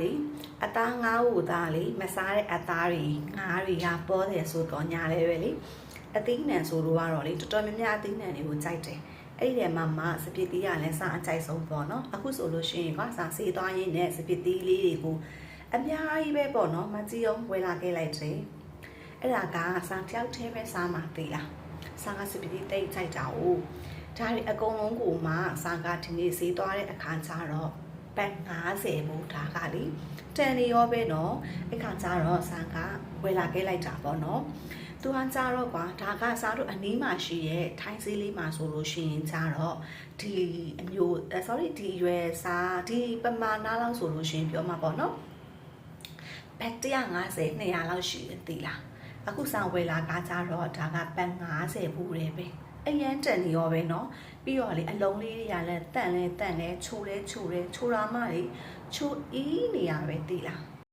လေအသားငါးဟိုသားလေမစားတဲ့အသားတွေငါးတွေကပေါ်တယ်ဆိုတော့ညာလဲပဲလေအသီးနှံဆိုတော့ကတော့လေတော်တော်များများအသီးနှံတွေကိုကြိုက်တယ်အဲ့ဒီထဲမှာစပစ်သီးကလည်းစားအကြိုက်ဆုံးပေါ့နော်အခုဆိုလို့ရှိရင်ကွာစားဆေးသွားရင်းနဲ့စပစ်သီးလေးတွေကိုအများကြီးပဲပေါ့နော်မကြည့်အောင်ဝယ်လာခဲ့လိုက်တယ်အဲ့ဒါကစားတယောက်တည်းပဲစားမှသိလားစားကစပစ်သီးတိတ်ကြိုက်တာ哦ဒါတွေအကုန်လုံးကိုမှစားကဒီနေ့ဈေးသွားတဲ့အခါကျတော့ပတ်90ဘူးဒါကလေတန်နေရောပဲနော်အခါကျတော့စားကဝယ်လာခဲ့လိုက်တာပေါ့နော်သူကကြတော့ကွာဒါကစားတို့အနီးမှာရှိရဲ့ထိုင်းဈေးလေးမှာဆိုလို့ရှိရင်ကြတော့ဒီအမျိုး sorry ဒီရွယ်စားဒီပမာဏလောက်ဆိုလို့ရှိရင်ပြောမှာပေါ့နော်ဘတ်150 200လောက်ရှိတယ်သိလားအခုစားဝယ်လာကကြတော့ဒါကပတ်90ဘူးတယ်ပဲအရန်တန်နေရောပဲเนาะပြီးတော့လေအလုံးလေးတွေကလည်းတန့်လဲချိုးတာမှလေချိုးအီးနေရပဲသိလား